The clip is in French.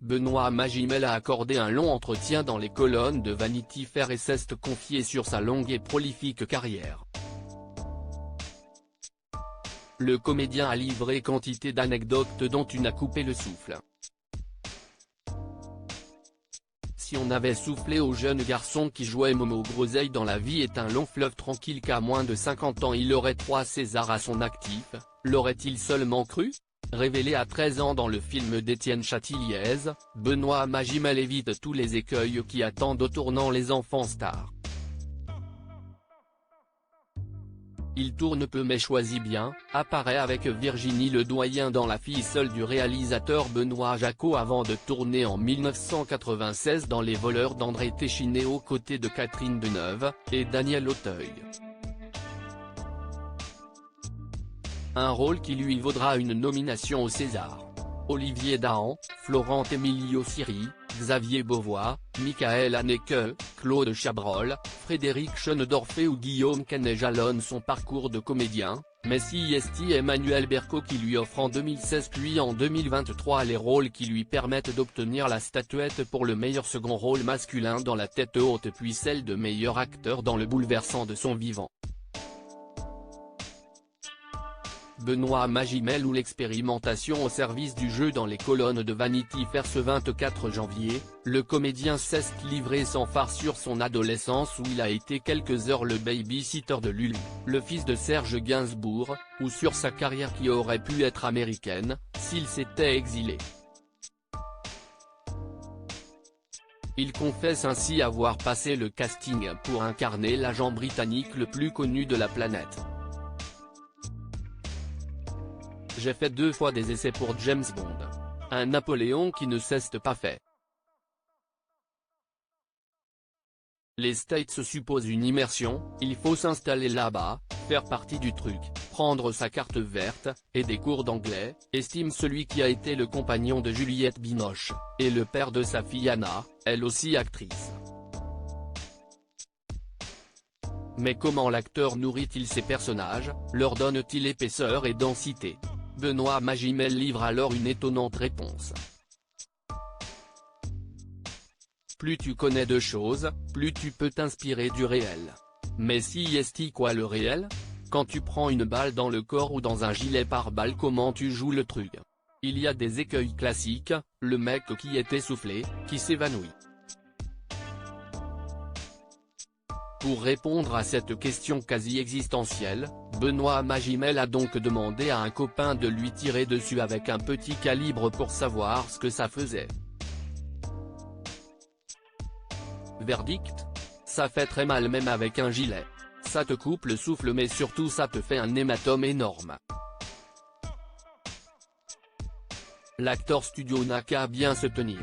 Benoît Magimel a accordé un long entretien dans les colonnes de Vanity Fair et s'est confié sur sa longue et prolifique carrière. Le comédien a livré quantité d'anecdotes dont une a coupé le souffle. Si on avait soufflé au jeune garçon qui jouait Momo Groseille dans La vie est un long fleuve tranquille qu'à moins de 50 ans il aurait 3 Césars à son actif, l'aurait-il seulement cru ? Révélé à 13 ans dans le film d'Étienne Châtilliez, Benoît Magimel évite tous les écueils qui attendent au tournant les enfants stars. Il tourne peu mais choisit bien, apparaît avec Virginie Ledoyen dans La fille seule du réalisateur Benoît Jacquot avant de tourner en 1996 dans Les voleurs d'André Téchiné aux côtés de Catherine Deneuve et Daniel Auteuil. Un rôle qui lui vaudra une nomination au César. Olivier Dahan, Florent Emilio Siri, Xavier Beauvois, Michael Haneke, Claude Chabrol, Frédéric Chenedorfé ou Guillaume Canet jalonnent son parcours de comédien, mais si est Emmanuel Berco qui lui offre en 2016 puis en 2023 les rôles qui lui permettent d'obtenir la statuette pour le meilleur second rôle masculin dans La tête haute puis celle de meilleur acteur dans Le bouleversant de son vivant. Benoît Magimel ou l'expérimentation au service du jeu dans les colonnes de Vanity Fair ce 24 janvier, le comédien s'est livré sans phare sur son adolescence où il a été quelques heures le baby-sitter de Lulu, le fils de Serge Gainsbourg, ou sur sa carrière qui aurait pu être américaine, s'il s'était exilé. Il confesse ainsi avoir passé le casting pour incarner l'agent britannique le plus connu de la planète. J'ai fait 2 fois des essais pour James Bond. Un Napoléon qui ne s'est pas fait. Les States supposent une immersion, il faut s'installer là-bas, faire partie du truc, prendre sa carte verte, et des cours d'anglais, estime celui qui a été le compagnon de Juliette Binoche, et le père de sa fille Anna, elle aussi actrice. Mais comment l'acteur nourrit-il ses personnages, leur donne-t-il épaisseur et densité ? Benoît Magimel livre alors une étonnante réponse. Plus tu connais de choses, plus tu peux t'inspirer du réel. Mais si est quoi le réel ? Quand tu prends une balle dans le corps ou dans un gilet pare-balles comment tu joues le truc ? Il y a des écueils classiques, le mec qui est essoufflé, qui s'évanouit. Pour répondre à cette question quasi existentielle, Benoît Magimel a donc demandé à un copain de lui tirer dessus avec un petit calibre pour savoir ce que ça faisait. Verdict ? Ça fait très mal même avec un gilet. Ça te coupe le souffle mais surtout ça te fait un hématome énorme. L'acteur studio n'a qu'à bien se tenir.